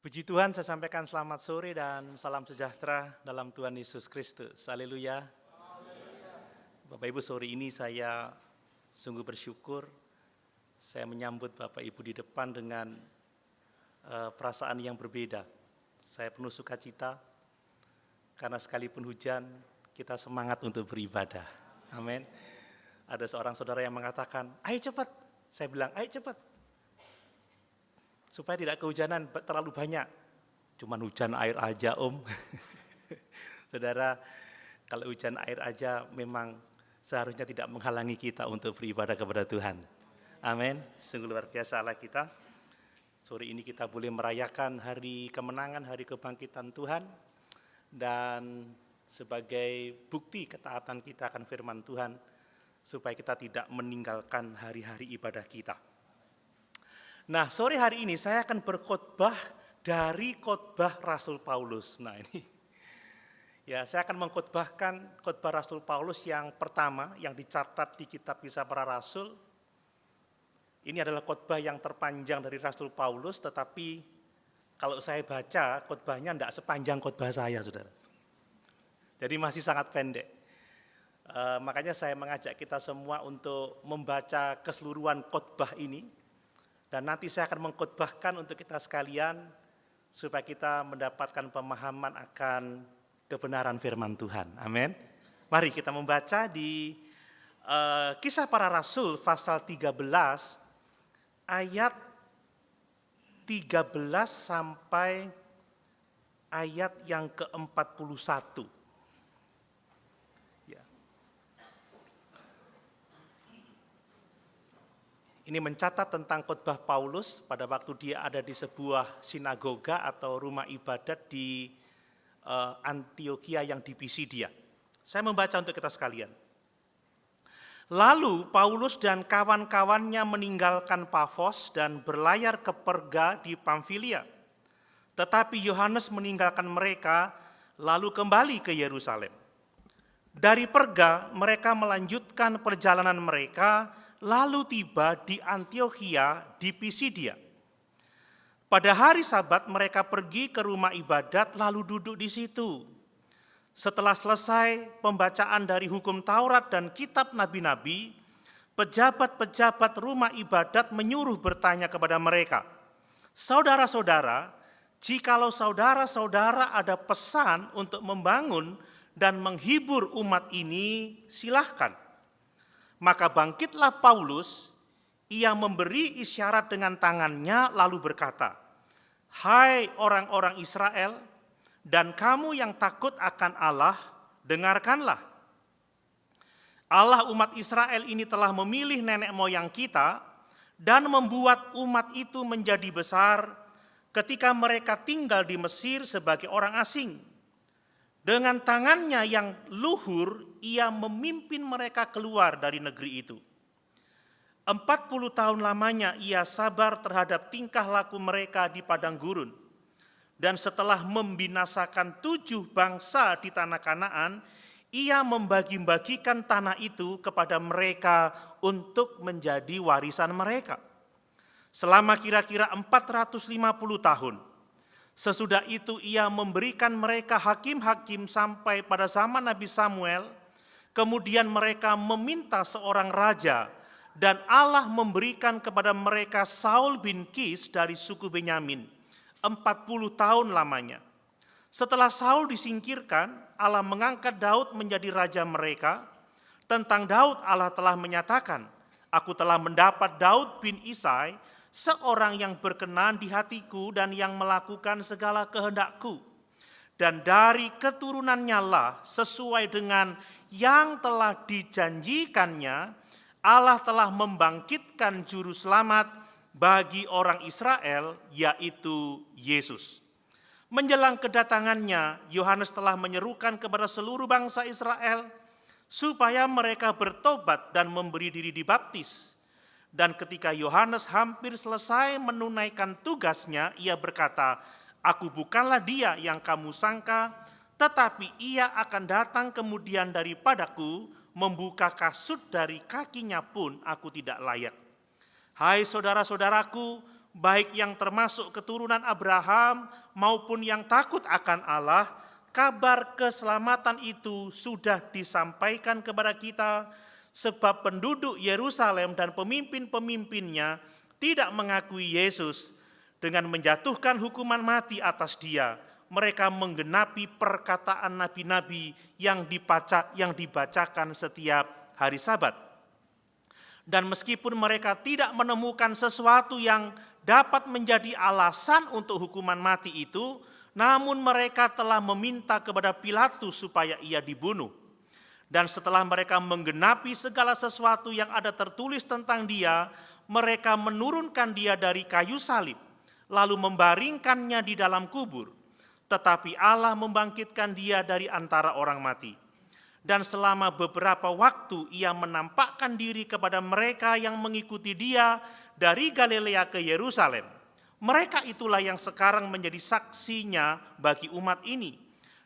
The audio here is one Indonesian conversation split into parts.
Puji Tuhan, saya sampaikan selamat sore dan salam sejahtera dalam Tuhan Yesus Kristus. Haleluya. Bapak Ibu, sore ini saya sungguh bersyukur. Saya menyambut Bapak Ibu di depan dengan perasaan yang berbeda. Saya penuh sukacita karena sekalipun hujan, kita semangat untuk beribadah. Amin. Ada seorang saudara yang mengatakan, ayo cepat. Saya bilang, ayo cepat. Supaya tidak kehujanan terlalu banyak. Cuman hujan air aja om. Saudara, kalau hujan air aja memang seharusnya tidak menghalangi kita untuk beribadah kepada Tuhan. Amin. Sungguh luar biasa Allah kita. Sore ini kita boleh merayakan hari kemenangan, hari kebangkitan Tuhan. Dan sebagai bukti ketaatan kita akan firman Tuhan, supaya kita tidak meninggalkan hari-hari ibadah kita. Nah, sore hari ini saya akan berkhotbah dari khotbah Rasul Paulus. Nah, ini ya, saya akan mengkhotbahkan khotbah Rasul Paulus yang pertama yang dicatat di kitab Kisah Para Rasul. Ini adalah khotbah yang terpanjang dari Rasul Paulus, tetapi kalau saya baca khotbahnya tidak sepanjang khotbah saya, Saudara. Jadi masih sangat pendek. Makanya saya mengajak kita semua untuk membaca keseluruhan khotbah ini. Dan nanti saya akan mengkhotbahkan untuk kita sekalian supaya kita mendapatkan pemahaman akan kebenaran firman Tuhan. Amin. Mari kita membaca di Kisah Para Rasul pasal 13 ayat 13 sampai ayat yang ke-41. Ini mencatat tentang khotbah Paulus pada waktu dia ada di sebuah sinagoga atau rumah ibadat di Antiokhia yang di Pisidia. Saya membaca untuk kita sekalian. Lalu Paulus dan kawan-kawannya meninggalkan Pafos dan berlayar ke Perga di Pamfilia. Tetapi Yohanes meninggalkan mereka lalu kembali ke Yerusalem. Dari Perga mereka melanjutkan perjalanan mereka lalu tiba di Antiokhia di Pisidia. Pada hari Sabat mereka pergi ke rumah ibadat lalu duduk di situ. Setelah selesai pembacaan dari hukum Taurat dan kitab nabi-nabi, pejabat-pejabat rumah ibadat menyuruh bertanya kepada mereka, "Saudara-saudara, jikalau saudara-saudara ada pesan untuk membangun dan menghibur umat ini, silahkan." Maka bangkitlah Paulus, ia memberi isyarat dengan tangannya lalu berkata, "Hai orang-orang Israel, dan kamu yang takut akan Allah, dengarkanlah. Allah umat Israel ini telah memilih nenek moyang kita dan membuat umat itu menjadi besar ketika mereka tinggal di Mesir sebagai orang asing. Dengan tangannya yang luhur, ia memimpin mereka keluar dari negeri itu. 40 tahun lamanya ia sabar terhadap tingkah laku mereka di padang gurun. Dan setelah membinasakan 7 bangsa di tanah Kanaan, ia membagi-bagikan tanah itu kepada mereka untuk menjadi warisan mereka. Selama kira-kira 450 tahun. Sesudah itu ia memberikan mereka hakim-hakim sampai pada zaman Nabi Samuel, kemudian mereka meminta seorang raja, dan Allah memberikan kepada mereka Saul bin Kis dari suku Benyamin, 40 tahun lamanya. Setelah Saul disingkirkan, Allah mengangkat Daud menjadi raja mereka. Tentang Daud Allah telah menyatakan, "Aku telah mendapat Daud bin Isai, seorang yang berkenan di hatiku dan yang melakukan segala kehendakku. Dan dari keturunannya lah sesuai dengan yang telah dijanjikannya, Allah telah membangkitkan juru selamat bagi orang Israel, yaitu Yesus." Menjelang kedatangannya, Yohanes telah menyerukan kepada seluruh bangsa Israel supaya mereka bertobat dan memberi diri dibaptis. Dan ketika Yohanes hampir selesai menunaikan tugasnya, ia berkata, "Aku bukanlah dia yang kamu sangka, tetapi ia akan datang kemudian daripadaku, membuka kasut dari kakinya pun aku tidak layak. Hai saudara-saudaraku, baik yang termasuk keturunan Abraham maupun yang takut akan Allah, kabar keselamatan itu sudah disampaikan kepada kita, sebab penduduk Yerusalem dan pemimpin-pemimpinnya tidak mengakui Yesus. Dengan menjatuhkan hukuman mati atas dia, mereka menggenapi perkataan nabi-nabi yang dibacakan setiap hari Sabat. Dan meskipun mereka tidak menemukan sesuatu yang dapat menjadi alasan untuk hukuman mati itu, namun mereka telah meminta kepada Pilatus supaya ia dibunuh. Dan setelah mereka menggenapi segala sesuatu yang ada tertulis tentang dia, mereka menurunkan dia dari kayu salib, lalu membaringkannya di dalam kubur. Tetapi Allah membangkitkan dia dari antara orang mati. Dan selama beberapa waktu ia menampakkan diri kepada mereka yang mengikuti dia dari Galilea ke Yerusalem. Mereka itulah yang sekarang menjadi saksinya bagi umat ini.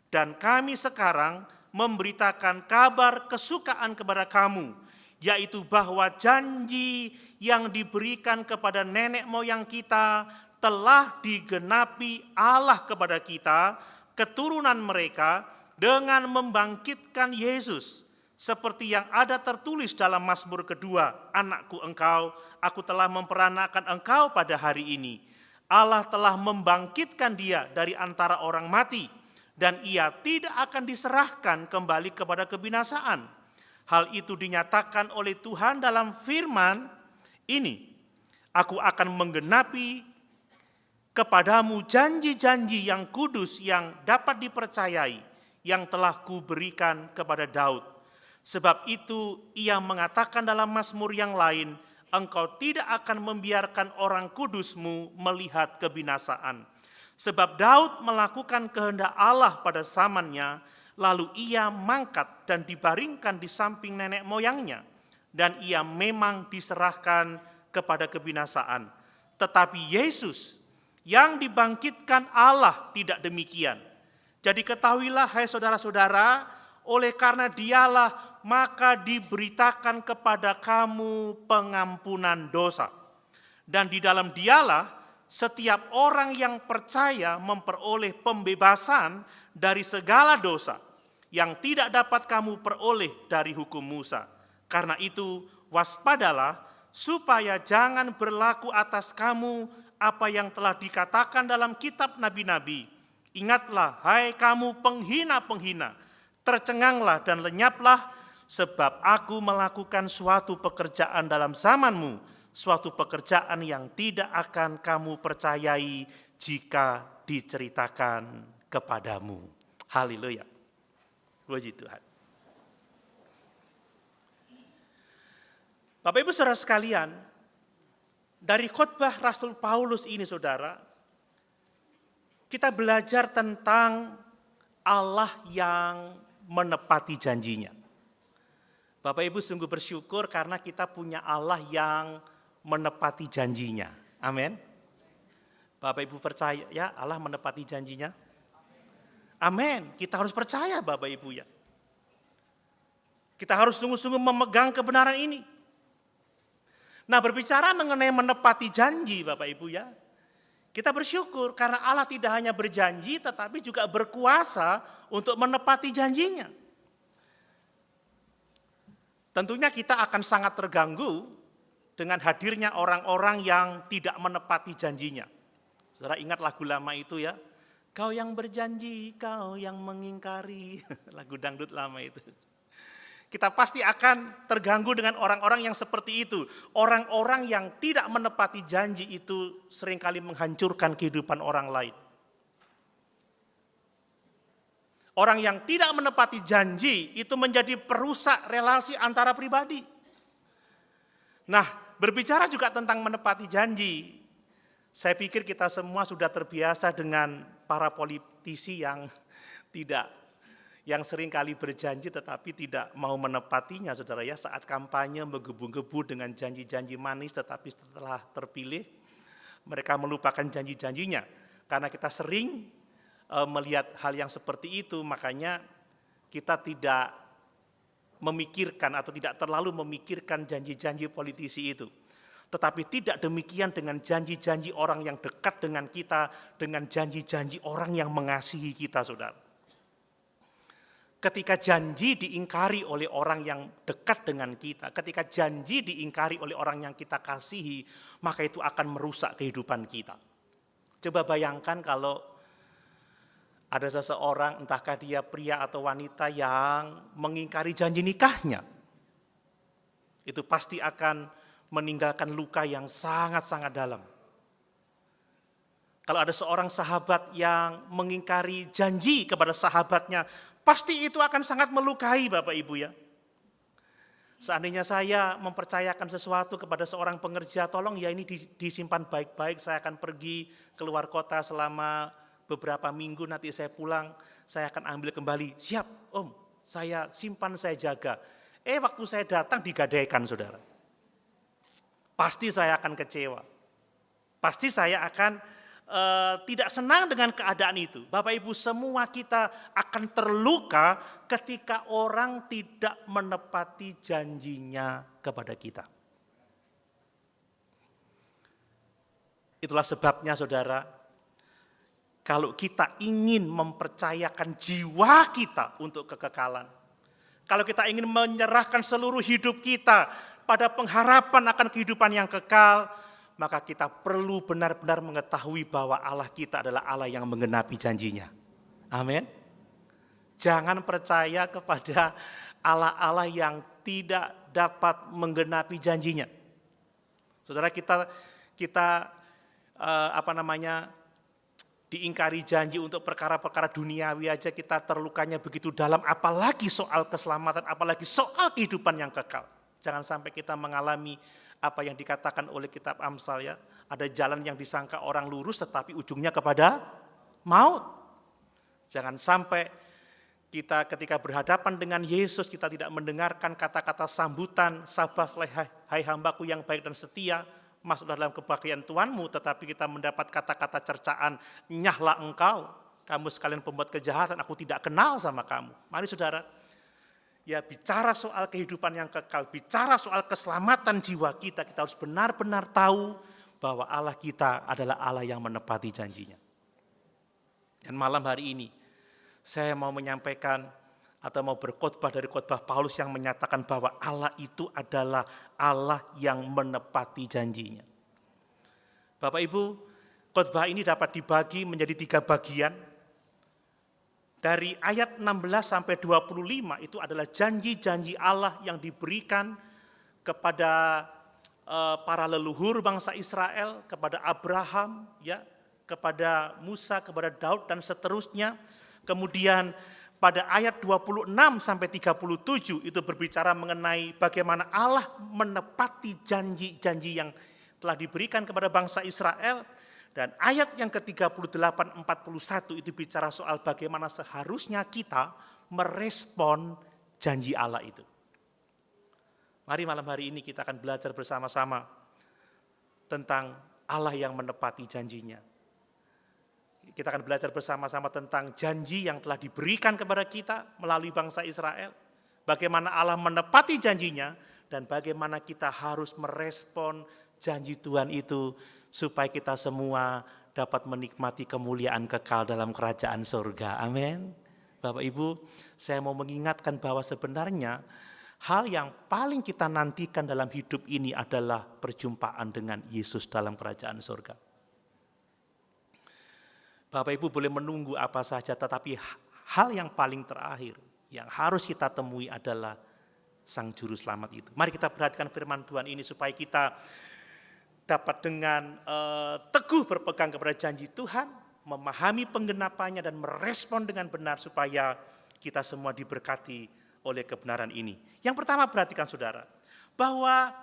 Dan kami sekarang memberitakan kabar kesukaan kepada kamu, yaitu bahwa janji yang diberikan kepada nenek moyang kita telah digenapi Allah kepada kita, keturunan mereka, dengan membangkitkan Yesus. Seperti yang ada tertulis dalam Mazmur kedua, anakku engkau, aku telah memperanakan engkau pada hari ini. Allah telah membangkitkan dia dari antara orang mati, dan ia tidak akan diserahkan kembali kepada kebinasaan. Hal itu dinyatakan oleh Tuhan dalam firman ini, aku akan menggenapi kepadamu janji-janji yang kudus yang dapat dipercayai, yang telah kuberikan kepada Daud. Sebab itu ia mengatakan dalam Mazmur yang lain, engkau tidak akan membiarkan orang kudusmu melihat kebinasaan. Sebab Daud melakukan kehendak Allah pada zamannya, lalu ia mangkat dan dibaringkan di samping nenek moyangnya, dan ia memang diserahkan kepada kebinasaan. Tetapi Yesus yang dibangkitkan Allah tidak demikian. Jadi ketahuilah hai saudara-saudara, oleh karena dialah maka diberitakan kepada kamu pengampunan dosa. Dan di dalam dialah setiap orang yang percaya memperoleh pembebasan dari segala dosa yang tidak dapat kamu peroleh dari hukum Musa. Karena itu waspadalah supaya jangan berlaku atas kamu apa yang telah dikatakan dalam kitab nabi-nabi. Ingatlah, hai kamu penghina-penghina, tercenganglah dan lenyaplah, sebab aku melakukan suatu pekerjaan dalam zamanmu, suatu pekerjaan yang tidak akan kamu percayai jika diceritakan kepadamu. Haleluya. Puji Tuhan. Bapak Ibu saudara sekalian, dari khotbah Rasul Paulus ini saudara, kita belajar tentang Allah yang menepati janjinya. Bapak Ibu sungguh bersyukur karena kita punya Allah yang menepati janjinya. Amin. Bapak Ibu percaya ya Allah menepati janjinya? Amin. Kita harus percaya Bapak Ibu ya. Kita harus sungguh-sungguh memegang kebenaran ini. Nah, berbicara mengenai menepati janji Bapak Ibu ya, kita bersyukur karena Allah tidak hanya berjanji tetapi juga berkuasa untuk menepati janjinya. Tentunya kita akan sangat terganggu dengan hadirnya orang-orang yang tidak menepati janjinya. Saudara ingat lagu lama itu ya, kau yang berjanji, kau yang mengingkari, lagu dangdut lama itu. Kita pasti akan terganggu dengan orang-orang yang seperti itu. Orang-orang yang tidak menepati janji itu seringkali menghancurkan kehidupan orang lain. Orang yang tidak menepati janji itu menjadi perusak relasi antara pribadi. Nah, berbicara juga tentang menepati janji, saya pikir kita semua sudah terbiasa dengan para politisi yang sering kali berjanji tetapi tidak mau menepatinya saudara ya, saat kampanye menggebu-gebu dengan janji-janji manis tetapi setelah terpilih mereka melupakan janji-janjinya. Karena kita sering melihat hal yang seperti itu, makanya kita tidak memikirkan atau tidak terlalu memikirkan janji-janji politisi itu. Tetapi tidak demikian dengan janji-janji orang yang dekat dengan kita, dengan janji-janji orang yang mengasihi kita, saudara. Ketika janji diingkari oleh orang yang dekat dengan kita, ketika janji diingkari oleh orang yang kita kasihi, maka itu akan merusak kehidupan kita. Coba bayangkan kalau ada seseorang, entahkah dia pria atau wanita yang mengingkari janji nikahnya. Itu pasti akan meninggalkan luka yang sangat-sangat dalam. Kalau ada seorang sahabat yang mengingkari janji kepada sahabatnya, pasti itu akan sangat melukai Bapak Ibu ya. Seandainya saya mempercayakan sesuatu kepada seorang pengerja, tolong ya ini disimpan baik-baik, saya akan pergi keluar kota selama beberapa minggu, nanti saya pulang, saya akan ambil kembali. Siap Om, saya simpan, saya jaga. Waktu saya datang digadaikan saudara. Pasti saya akan kecewa. Pasti saya akan tidak senang dengan keadaan itu. Bapak Ibu, semua kita akan terluka ketika orang tidak menepati janjinya kepada kita. Itulah sebabnya saudara, kalau kita ingin mempercayakan jiwa kita untuk kekekalan, kalau kita ingin menyerahkan seluruh hidup kita pada pengharapan akan kehidupan yang kekal, maka kita perlu benar-benar mengetahui bahwa Allah kita adalah Allah yang menggenapi janjinya. Amin. Jangan percaya kepada Allah-Allah yang tidak dapat menggenapi janjinya. Saudara, kita diingkari janji untuk perkara-perkara duniawi aja kita terlukanya begitu dalam, apalagi soal keselamatan, apalagi soal kehidupan yang kekal. Jangan sampai kita mengalami apa yang dikatakan oleh kitab Amsal ya, ada jalan yang disangka orang lurus tetapi ujungnya kepada maut. Jangan sampai kita ketika berhadapan dengan Yesus kita tidak mendengarkan kata-kata sambutan, sabaslah hai hambaku yang baik dan setia, masuklah dalam kebahagiaan Tuhanmu, tetapi kita mendapat kata-kata cercaan, nyahlah engkau, kamu sekalian pembuat kejahatan, aku tidak kenal sama kamu. Mari saudara, ya bicara soal kehidupan yang kekal, bicara soal keselamatan jiwa kita, kita harus benar-benar tahu bahwa Allah kita adalah Allah yang menepati janjinya. Dan malam hari ini, saya mau menyampaikan atau mau berkhotbah dari khotbah Paulus yang menyatakan bahwa Allah itu adalah Allah yang menepati janjinya. Bapak Ibu, khotbah ini dapat dibagi menjadi 3 bagian. Dari ayat 16 sampai 25 itu adalah janji-janji Allah yang diberikan kepada para leluhur bangsa Israel, kepada Abraham, ya, kepada Musa, kepada Daud dan seterusnya. Kemudian pada ayat 26 sampai 37 itu berbicara mengenai bagaimana Allah menepati janji-janji yang telah diberikan kepada bangsa Israel. Dan ayat yang ke-38-41 itu bicara soal bagaimana seharusnya kita merespon janji Allah itu. Mari malam hari ini kita akan belajar bersama-sama tentang Allah yang menepati janjinya. Kita akan belajar bersama-sama tentang janji yang telah diberikan kepada kita melalui bangsa Israel. Bagaimana Allah menepati janjinya dan bagaimana kita harus merespon janji Tuhan itu supaya kita semua dapat menikmati kemuliaan kekal dalam kerajaan surga. Amin. Bapak Ibu, saya mau mengingatkan bahwa sebenarnya hal yang paling kita nantikan dalam hidup ini adalah perjumpaan dengan Yesus dalam kerajaan surga. Bapak Ibu boleh menunggu apa saja, tetapi hal yang paling terakhir yang harus kita temui adalah Sang Juru Selamat itu. Mari kita perhatikan firman Tuhan ini supaya kita dapat dengan teguh berpegang kepada janji Tuhan, memahami penggenapannya dan merespon dengan benar supaya kita semua diberkati oleh kebenaran ini. Yang pertama perhatikan saudara, bahwa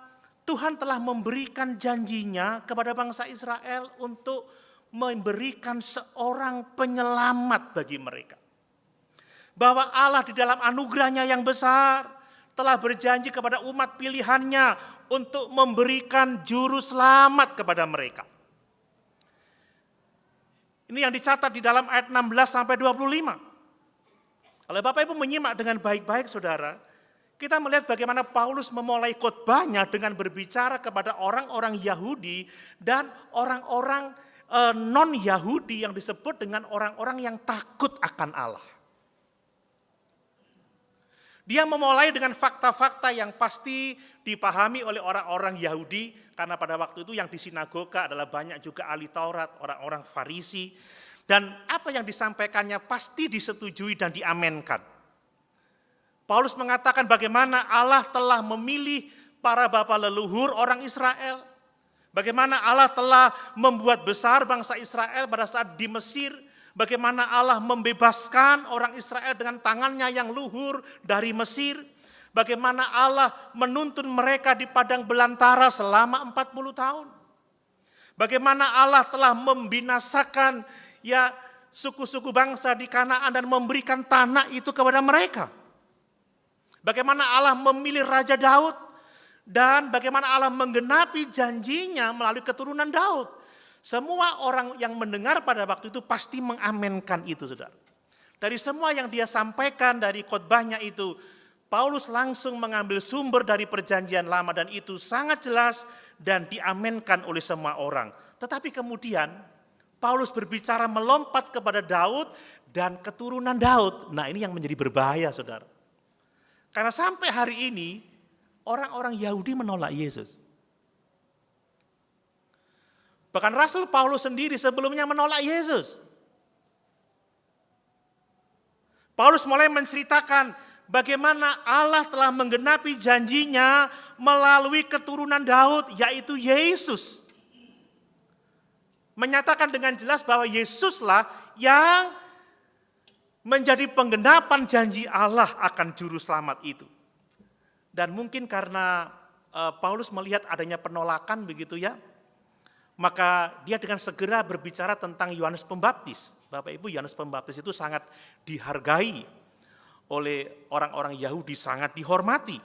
Tuhan telah memberikan janjinya kepada bangsa Israel untuk memberikan seorang penyelamat bagi mereka. Bahwa Allah di dalam anugerahnya yang besar telah berjanji kepada umat pilihannya untuk memberikan juru selamat kepada mereka. Ini yang dicatat di dalam ayat 16 sampai 25. Kalau Bapak Ibu menyimak dengan baik-baik saudara, Kita melihat bagaimana Paulus memulai khotbahnya dengan berbicara kepada orang-orang Yahudi dan orang-orang non-Yahudi yang disebut dengan orang-orang yang takut akan Allah. Dia memulai dengan fakta-fakta yang pasti dipahami oleh orang-orang Yahudi, karena pada waktu itu yang di sinagoga adalah banyak juga ahli Taurat, orang-orang Farisi, dan apa yang disampaikannya pasti disetujui dan diamenkan. Paulus mengatakan bagaimana Allah telah memilih para bapa leluhur orang Israel, bagaimana Allah telah membuat besar bangsa Israel pada saat di Mesir, bagaimana Allah membebaskan orang Israel dengan tangannya yang luhur dari Mesir. Bagaimana Allah menuntun mereka di padang belantara selama 40 tahun. Bagaimana Allah telah membinasakan suku-suku bangsa di Kanaan dan memberikan tanah itu kepada mereka. Bagaimana Allah memilih Raja Daud dan bagaimana Allah menggenapi janjinya melalui keturunan Daud. Semua orang yang mendengar pada waktu itu pasti mengamenkan itu, saudara. Dari semua yang dia sampaikan dari khotbahnya itu, Paulus langsung mengambil sumber dari perjanjian lama dan itu sangat jelas dan diamenkan oleh semua orang. Tetapi kemudian Paulus berbicara melompat kepada Daud dan keturunan Daud. Nah, ini yang menjadi berbahaya, saudara. Karena sampai hari ini orang-orang Yahudi menolak Yesus. Bahkan Rasul Paulus sendiri sebelumnya menolak Yesus. Paulus mulai menceritakan bagaimana Allah telah menggenapi janjinya melalui keturunan Daud, yaitu Yesus. Menyatakan dengan jelas bahwa Yesuslah yang menjadi penggenapan janji Allah akan juru selamat itu. Dan mungkin karena Paulus melihat adanya penolakan begitu ya, maka dia dengan segera berbicara tentang Yohanes Pembaptis. Bapak Ibu, Yohanes Pembaptis itu sangat dihargai oleh orang-orang Yahudi, sangat dihormati.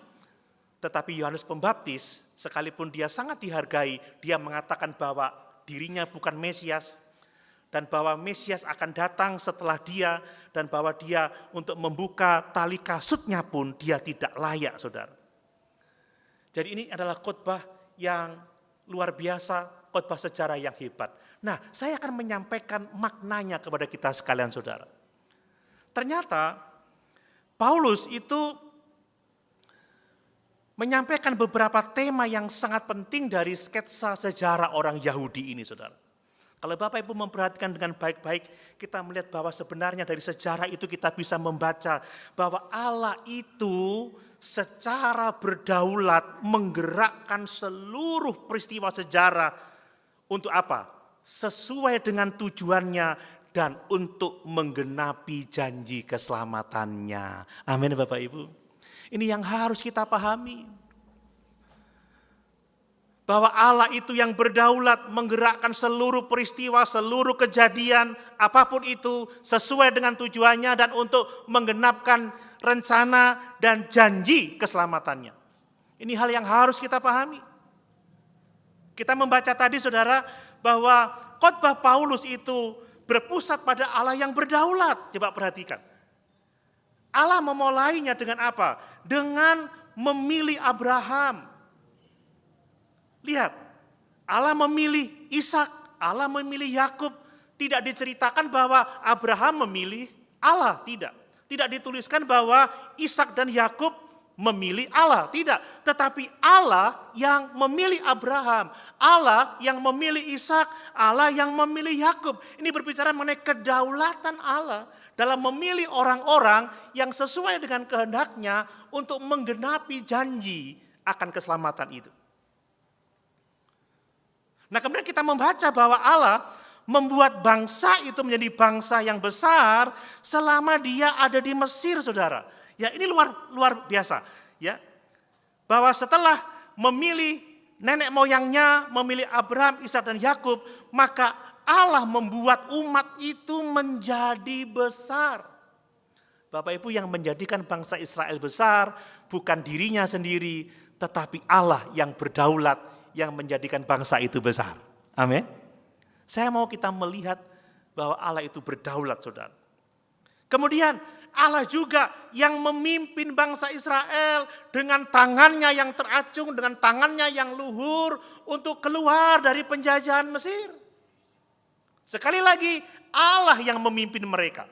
Tetapi Yohanes Pembaptis, sekalipun dia sangat dihargai, dia mengatakan bahwa dirinya bukan Mesias, dan bahwa Mesias akan datang setelah dia, dan bahwa dia untuk membuka tali kasutnya pun dia tidak layak, saudara. Jadi ini adalah khotbah yang luar biasa, khotbah sejarah yang hebat. Nah, saya akan menyampaikan maknanya kepada kita sekalian, saudara. Ternyata Paulus itu menyampaikan beberapa tema yang sangat penting dari sketsa sejarah orang Yahudi ini, saudara. Kalau Bapak Ibu memperhatikan dengan baik-baik, kita melihat bahwa sebenarnya dari sejarah itu kita bisa membaca bahwa Allah itu secara berdaulat menggerakkan seluruh peristiwa sejarah untuk apa? Sesuai dengan tujuannya dan untuk menggenapi janji keselamatannya. Amin, Bapak Ibu. Ini yang harus kita pahami. Bahwa Allah itu yang berdaulat menggerakkan seluruh peristiwa, seluruh kejadian, apapun itu sesuai dengan tujuannya dan untuk menggenapkan rencana dan janji keselamatannya. Ini hal yang harus kita pahami. Kita membaca tadi, saudara, bahwa khotbah Paulus itu berpusat pada Allah yang berdaulat. Coba perhatikan. Allah memulainya dengan apa? Dengan memilih Abraham. Lihat, Allah memilih Ishak, Allah memilih Yakub. Tidak diceritakan bahwa Abraham memilih Allah, tidak. Tidak dituliskan bahwa Ishak dan Yakub memilih Allah, tidak. Tetapi Allah yang memilih Abraham, Allah yang memilih Ishak, Allah yang memilih Yakub. Ini berbicara mengenai kedaulatan Allah dalam memilih orang-orang yang sesuai dengan kehendaknya untuk menggenapi janji akan keselamatan itu. Nah, kemudian kita membaca bahwa Allah membuat bangsa itu menjadi bangsa yang besar selama dia ada di Mesir, saudara. Ya, ini luar biasa, ya. Bahwa setelah memilih nenek moyangnya, memilih Abraham, Ishak dan Yakub, maka Allah membuat umat itu menjadi besar. Bapak Ibu, yang menjadikan bangsa Israel besar bukan dirinya sendiri, tetapi Allah yang berdaulat yang menjadikan bangsa itu besar. Amin. Saya mau kita melihat bahwa Allah itu berdaulat, saudara. Kemudian Allah juga yang memimpin bangsa Israel dengan tangannya yang teracung, dengan tangannya yang luhur untuk keluar dari penjajahan Mesir. Sekali lagi, Allah yang memimpin mereka.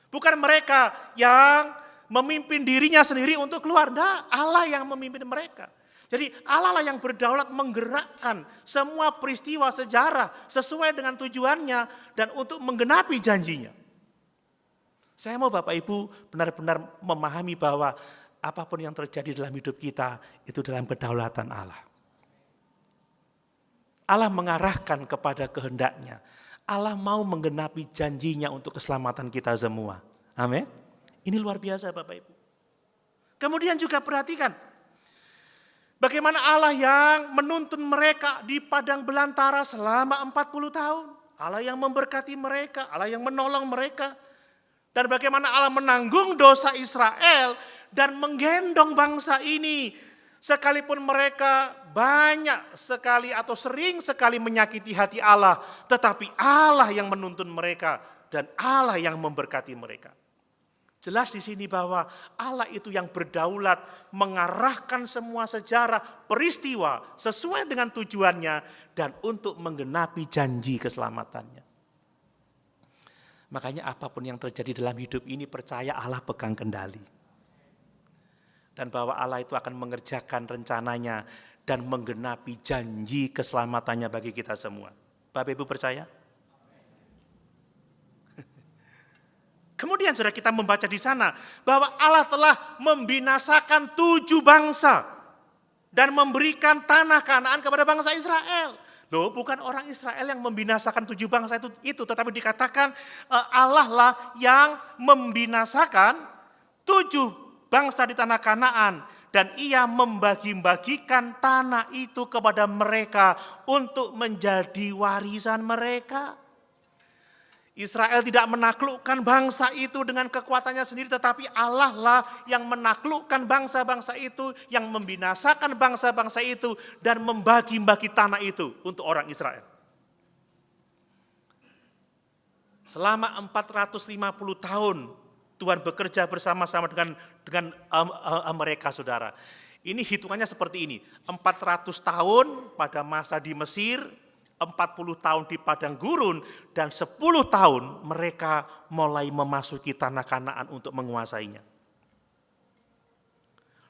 Bukan mereka yang memimpin dirinya sendiri untuk keluar. Nah, Allah yang memimpin mereka. Jadi Allah lah yang berdaulat menggerakkan semua peristiwa sejarah sesuai dengan tujuannya dan untuk menggenapi janjinya. Saya mau Bapak Ibu benar-benar memahami bahwa apapun yang terjadi dalam hidup kita itu dalam kedaulatan Allah. Allah mengarahkan kepada kehendaknya. Allah mau menggenapi janjinya untuk keselamatan kita semua. Amin. Ini luar biasa Bapak Ibu. Kemudian juga perhatikan bagaimana Allah yang menuntun mereka di padang belantara selama 40 tahun. Allah yang memberkati mereka, Allah yang menolong mereka. Dan bagaimana Allah menanggung dosa Israel dan menggendong bangsa ini. Sekalipun mereka banyak sekali atau sering sekali menyakiti hati Allah. Tetapi Allah yang menuntun mereka dan Allah yang memberkati mereka. Jelas di sini bahwa Allah itu yang berdaulat mengarahkan semua sejarah peristiwa sesuai dengan tujuannya dan untuk menggenapi janji keselamatannya. Makanya apapun yang terjadi dalam hidup ini percaya Allah pegang kendali. Dan bahwa Allah itu akan mengerjakan rencananya dan menggenapi janji keselamatannya bagi kita semua. Bapak Ibu percaya? Kemudian saudara kita membaca di sana bahwa Allah telah membinasakan 7 bangsa dan memberikan tanah Kanaan kepada bangsa Israel. Loh, bukan orang Israel yang membinasakan 7 bangsa itu, tetapi dikatakan Allah lah yang membinasakan 7 bangsa di tanah Kanaan dan ia membagi-bagikan tanah itu kepada mereka untuk menjadi warisan mereka. Israel tidak menaklukkan bangsa itu dengan kekuatannya sendiri, tetapi Allah lah yang menaklukkan bangsa-bangsa itu, yang membinasakan bangsa-bangsa itu, dan membagi-bagi tanah itu untuk orang Israel. Selama 450 tahun Tuhan bekerja bersama-sama dengan mereka, saudara. Ini hitungannya seperti ini, 400 tahun pada masa di Mesir, 40 tahun di padang gurun, dan 10 tahun mereka mulai memasuki tanah Kanaan untuk menguasainya.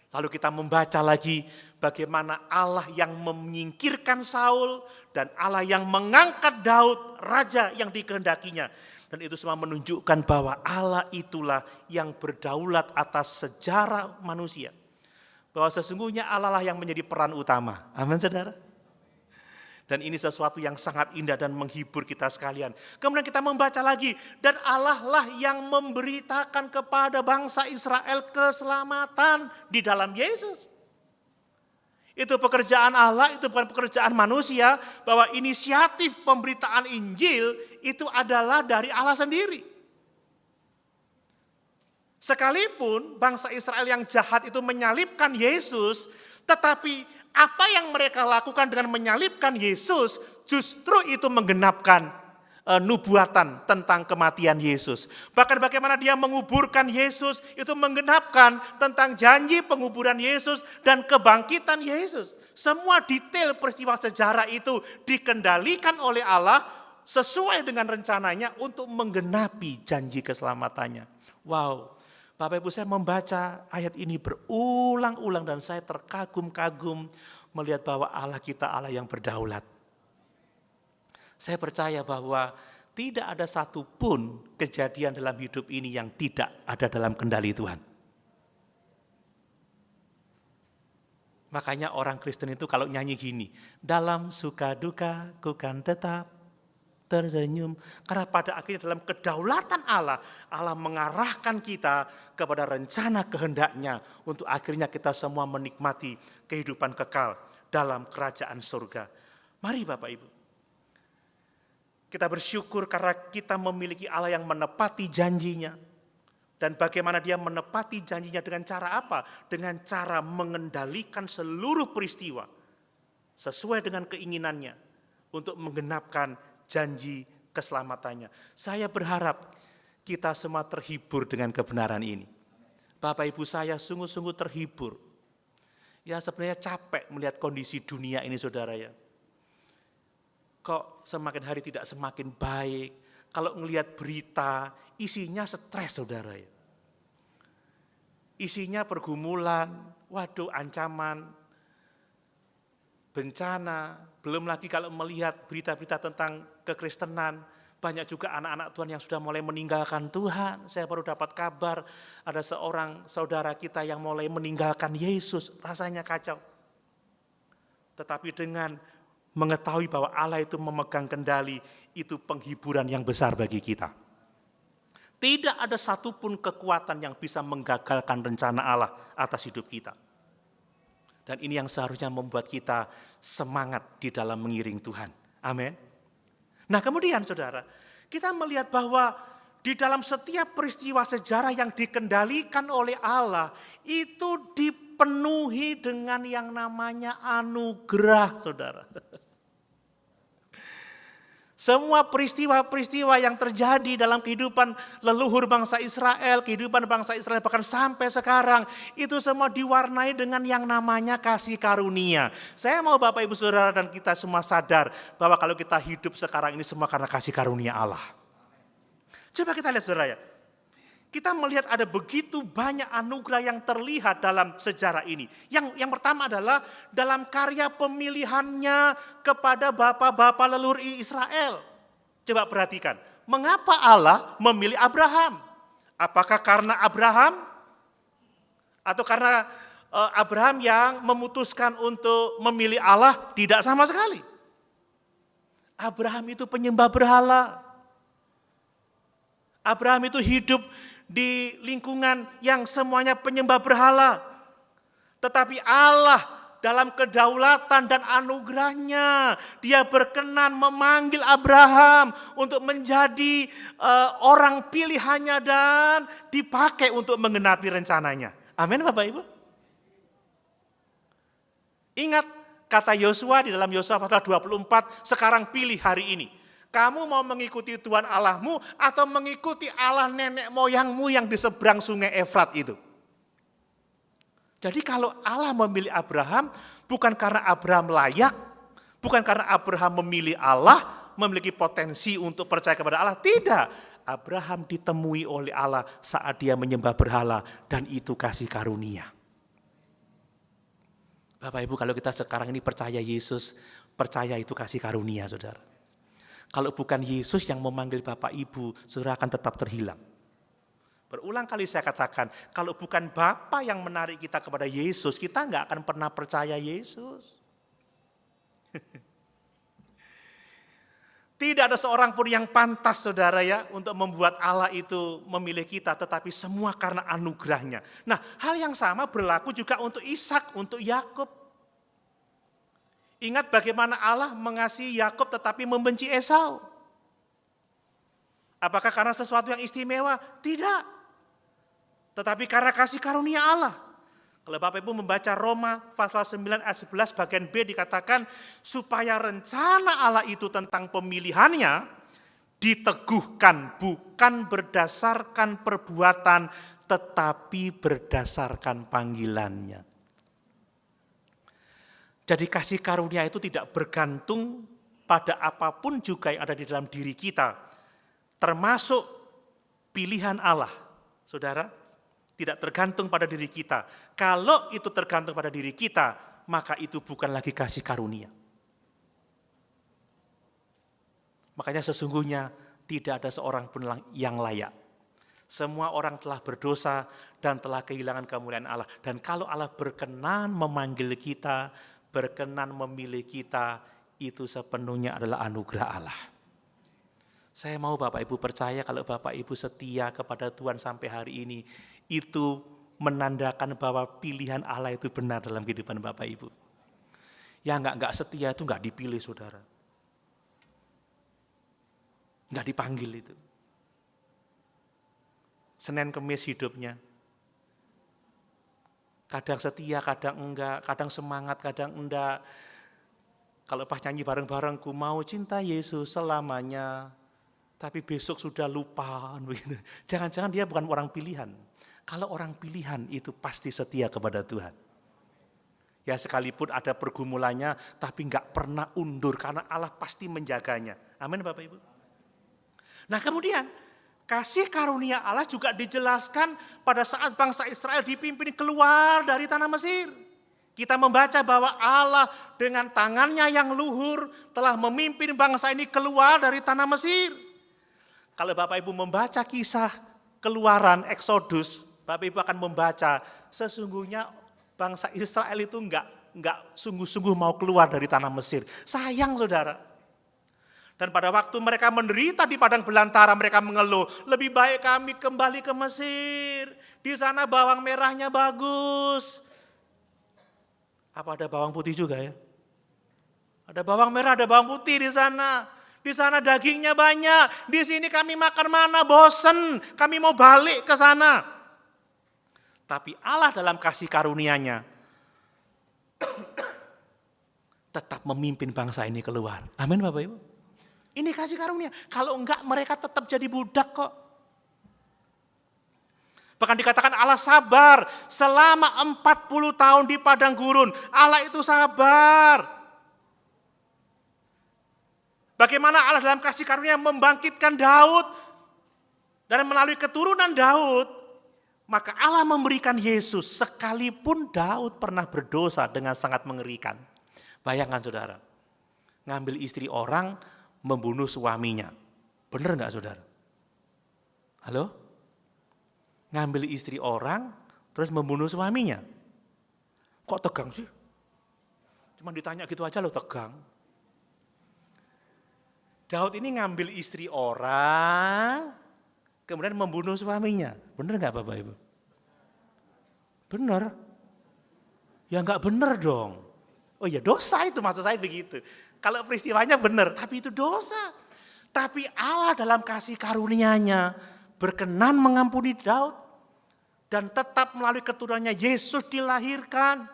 Lalu kita membaca lagi bagaimana Allah yang menyingkirkan Saul dan Allah yang mengangkat Daud, raja yang dikehendakinya. Dan itu semua menunjukkan bahwa Allah itulah yang berdaulat atas sejarah manusia. Bahwa sesungguhnya Allah lah yang menjadi peran utama. Amin saudara. Dan ini sesuatu yang sangat indah dan menghibur kita sekalian. Kemudian kita membaca lagi. Dan Allah lah yang memberitakan kepada bangsa Israel keselamatan di dalam Yesus. Itu pekerjaan Allah, itu bukan pekerjaan manusia. Bahwa inisiatif pemberitaan Injil itu adalah dari Allah sendiri. Sekalipun bangsa Israel yang jahat itu menyalibkan Yesus, tetapi apa yang mereka lakukan dengan menyalibkan Yesus justru itu menggenapkan nubuatan tentang kematian Yesus. Bahkan bagaimana dia menguburkan Yesus itu menggenapkan tentang janji penguburan Yesus dan kebangkitan Yesus. Semua detail peristiwa sejarah itu dikendalikan oleh Allah sesuai dengan rencananya untuk menggenapi janji keselamatannya. Wow. Bapak Ibu, saya membaca ayat ini berulang-ulang dan saya terkagum-kagum melihat bahwa Allah kita Allah yang berdaulat. Saya percaya bahwa tidak ada satupun kejadian dalam hidup ini yang tidak ada dalam kendali Tuhan. Makanya orang Kristen itu kalau nyanyi gini, dalam suka duka ku kan tetap tersenyum. Karena pada akhirnya dalam kedaulatan Allah, Allah mengarahkan kita kepada rencana kehendaknya untuk akhirnya kita semua menikmati kehidupan kekal dalam kerajaan surga. Mari Bapak Ibu, kita bersyukur karena kita memiliki Allah yang menepati janjinya. Dan bagaimana dia menepati janjinya dengan cara apa? Dengan cara mengendalikan seluruh peristiwa sesuai dengan keinginannya untuk menggenapkan janji keselamatannya. Saya berharap kita semua terhibur dengan kebenaran ini. Bapak Ibu saya sungguh-sungguh terhibur. Ya sebenarnya capek melihat kondisi dunia ini saudara ya. Kok semakin hari tidak semakin baik. Kalau ngelihat berita isinya stres saudara ya. Isinya pergumulan, waduh ancaman, bencana, belum lagi kalau melihat berita-berita tentang kekristenan, banyak juga anak-anak Tuhan yang sudah mulai meninggalkan Tuhan. Saya baru dapat kabar ada seorang saudara kita yang mulai meninggalkan Yesus, rasanya kacau. Tetapi dengan mengetahui bahwa Allah itu memegang kendali, itu penghiburan yang besar bagi kita. Tidak ada satupun kekuatan yang bisa menggagalkan rencana Allah atas hidup kita. Dan ini yang seharusnya membuat kita semangat di dalam mengiring Tuhan. Amin. Nah kemudian saudara, kita melihat bahwa di dalam setiap peristiwa sejarah yang dikendalikan oleh Allah, itu dipenuhi dengan yang namanya anugerah saudara. Semua peristiwa-peristiwa yang terjadi dalam kehidupan leluhur bangsa Israel, kehidupan bangsa Israel bahkan sampai sekarang, itu semua diwarnai dengan yang namanya kasih karunia. Saya mau Bapak Ibu Saudara dan kita semua sadar bahwa kalau kita hidup sekarang ini semua karena kasih karunia Allah. Coba kita lihat saudara ya. Kita melihat ada begitu banyak anugerah yang terlihat dalam sejarah ini. Yang pertama adalah dalam karya pemilihannya kepada bapak-bapak leluhur Israel. Coba perhatikan, mengapa Allah memilih Abraham? Apakah karena Abraham? Atau karena Abraham yang memutuskan untuk memilih Allah? Tidak sama sekali. Abraham itu penyembah berhala. Abraham itu hidup di lingkungan yang semuanya penyembah berhala. Tetapi Allah dalam kedaulatan dan anugerahnya, dia berkenan memanggil Abraham untuk menjadi orang pilihannya dan dipakai untuk menggenapi rencananya. Amin Bapak Ibu. Ingat kata Yosua di dalam Yosua pasal 24, sekarang pilih hari ini. Kamu mau mengikuti Tuhan Allahmu atau mengikuti Allah nenek moyangmu yang di seberang sungai Efrat itu. Jadi kalau Allah memilih Abraham, bukan karena Abraham layak, bukan karena Abraham memilih Allah, memiliki potensi untuk percaya kepada Allah. Tidak, Abraham ditemui oleh Allah saat dia menyembah berhala dan itu kasih karunia. Bapak Ibu kalau kita sekarang ini percaya Yesus, percaya itu kasih karunia saudara. Kalau bukan Yesus yang memanggil Bapak Ibu, saudara akan tetap terhilang. Berulang kali saya katakan, kalau bukan Bapa yang menarik kita kepada Yesus, kita nggak akan pernah percaya Yesus. Tidak ada seorang pun yang pantas saudara ya, untuk membuat Allah itu memilih kita, tetapi semua karena anugerahnya. Nah hal yang sama berlaku juga untuk Ishak, untuk Yakub. Ingat bagaimana Allah mengasihi Yakub tetapi membenci Esau. Apakah karena sesuatu yang istimewa? Tidak. Tetapi karena kasih karunia Allah. Kalau Bapak Ibu membaca Roma pasal 9 ayat 11 bagian B dikatakan supaya rencana Allah itu tentang pemilihannya diteguhkan bukan berdasarkan perbuatan tetapi berdasarkan panggilannya. Jadi kasih karunia itu tidak bergantung pada apapun juga yang ada di dalam diri kita. Termasuk pilihan Allah. Saudara, tidak tergantung pada diri kita. Kalau itu tergantung pada diri kita, maka itu bukan lagi kasih karunia. Makanya sesungguhnya tidak ada seorang pun yang layak. Semua orang telah berdosa dan telah kehilangan kemuliaan Allah. Dan kalau Allah berkenan memanggil kita, berkenan memilih kita, itu sepenuhnya adalah anugerah Allah. Saya mau Bapak Ibu percaya kalau Bapak Ibu setia kepada Tuhan sampai hari ini, itu menandakan bahwa pilihan Allah itu benar dalam kehidupan Bapak Ibu. Ya enggak setia itu enggak dipilih saudara. Enggak dipanggil itu. Senin Kemis hidupnya. Kadang setia, kadang enggak, kadang semangat, kadang enggak. Kalau pas nyanyi bareng-bareng, ku mau cinta Yesus selamanya. tapi besok sudah lupa begitu. Jangan-jangan dia bukan orang pilihan. Kalau orang pilihan itu pasti setia kepada Tuhan. Ya sekalipun ada pergumulannya, tapi nggak pernah undur karena Allah pasti menjaganya. Amin Bapak Ibu. Nah kemudian kasih karunia Allah juga dijelaskan pada saat bangsa Israel dipimpin keluar dari tanah Mesir. Kita membaca bahwa Allah dengan tangannya yang luhur telah memimpin bangsa ini keluar dari tanah Mesir. Kalau Bapak Ibu membaca kisah Keluaran, Eksodus, Bapak Ibu akan membaca sesungguhnya bangsa Israel itu enggak sungguh-sungguh mau keluar dari tanah Mesir. Sayang saudara. Dan pada waktu mereka menderita di padang belantara, mereka mengeluh, lebih baik kami kembali ke Mesir. Di sana bawang merahnya bagus. Apa ada bawang putih juga ya? Ada bawang merah, ada bawang putih di sana. Di sana dagingnya banyak. Di sini kami makan mana, bosen. Kami mau balik ke sana. Tapi Allah dalam kasih karunia-Nya tetap memimpin bangsa ini keluar. Amin Bapak Ibu. Ini kasih karunia. Kalau enggak mereka tetap jadi budak kok. Bahkan dikatakan Allah sabar selama 40 tahun di padang gurun. Allah itu sabar. Bagaimana Allah dalam kasih karunia membangkitkan Daud. Dan melalui keturunan Daud, maka Allah memberikan Yesus. Sekalipun Daud pernah berdosa dengan sangat mengerikan. Bayangkan saudara, ngambil istri orang, membunuh suaminya. Benar enggak saudara? Halo? Ngambil istri orang, terus membunuh suaminya. Kok tegang sih? Cuma ditanya gitu aja lo tegang. Daud ini ngambil istri orang, kemudian membunuh suaminya. Benar nggak Bapak Ibu? Benar. Ya nggak benar dong. Oh ya dosa itu maksud saya begitu. Kalau peristiwanya benar, tapi itu dosa. Tapi Allah dalam kasih karunia-Nya berkenan mengampuni Daud. Dan tetap melalui keturunannya Yesus dilahirkan.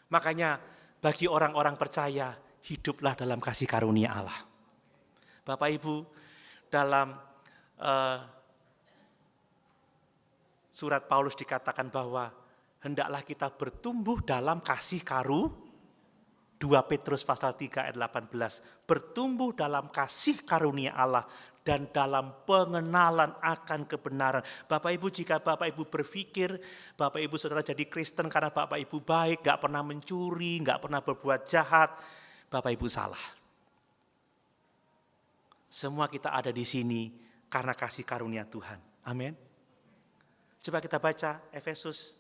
Makanya bagi orang-orang percaya, hiduplah dalam kasih karunia Allah. Bapak Ibu, dalam surat Paulus dikatakan bahwa hendaklah kita bertumbuh dalam kasih 2 Petrus pasal 3 ayat 18. Bertumbuh dalam kasih karunia Allah dan dalam pengenalan akan kebenaran. Bapak Ibu, jika Bapak Ibu berpikir, Bapak Ibu saudara jadi Kristen karena Bapak Ibu baik, gak pernah mencuri, gak pernah berbuat jahat, Bapak Ibu salah. Semua kita ada di sini karena kasih karunia Tuhan. Amin. Coba kita baca Efesus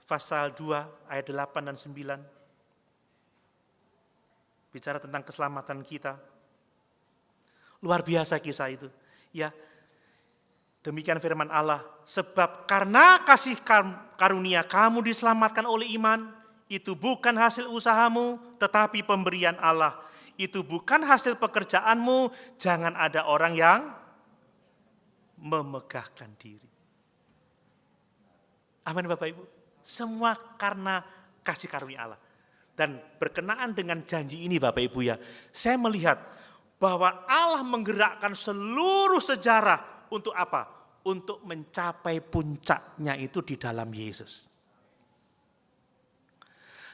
pasal 2 ayat 8 dan 9. Bicara tentang keselamatan kita. Luar biasa kisah itu. Ya. Demikian firman Allah, sebab karena kasih karunia kamu diselamatkan oleh iman. Itu bukan hasil usahamu, tetapi pemberian Allah. Itu bukan hasil pekerjaanmu, jangan ada orang yang memegahkan diri. Amin Bapak Ibu. Semua karena kasih karunia Allah. Dan berkenaan dengan janji ini Bapak Ibu ya, saya melihat bahwa Allah menggerakkan seluruh sejarah untuk apa? Untuk mencapai puncaknya itu di dalam Yesus.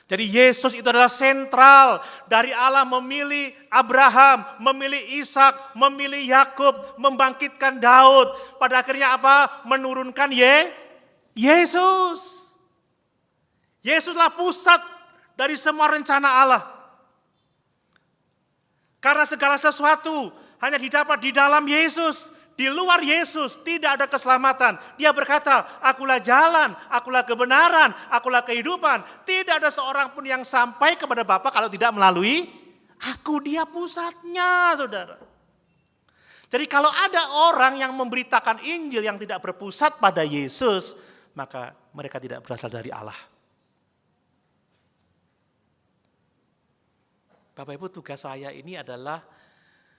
Jadi Yesus itu adalah sentral dari Allah memilih Abraham, memilih Ishak, memilih Yakub, membangkitkan Daud. Pada akhirnya apa? Menurunkan Yesus. Yesuslah pusat dari semua rencana Allah. Karena segala sesuatu hanya didapat di dalam Yesus. Di luar Yesus tidak ada keselamatan. Dia berkata, akulah jalan, akulah kebenaran, akulah kehidupan. Tidak ada seorang pun yang sampai kepada Bapa kalau tidak melalui aku. Dia pusatnya, saudara. Jadi kalau ada orang yang memberitakan Injil yang tidak berpusat pada Yesus, maka mereka tidak berasal dari Allah. Bapak Ibu, tugas saya ini adalah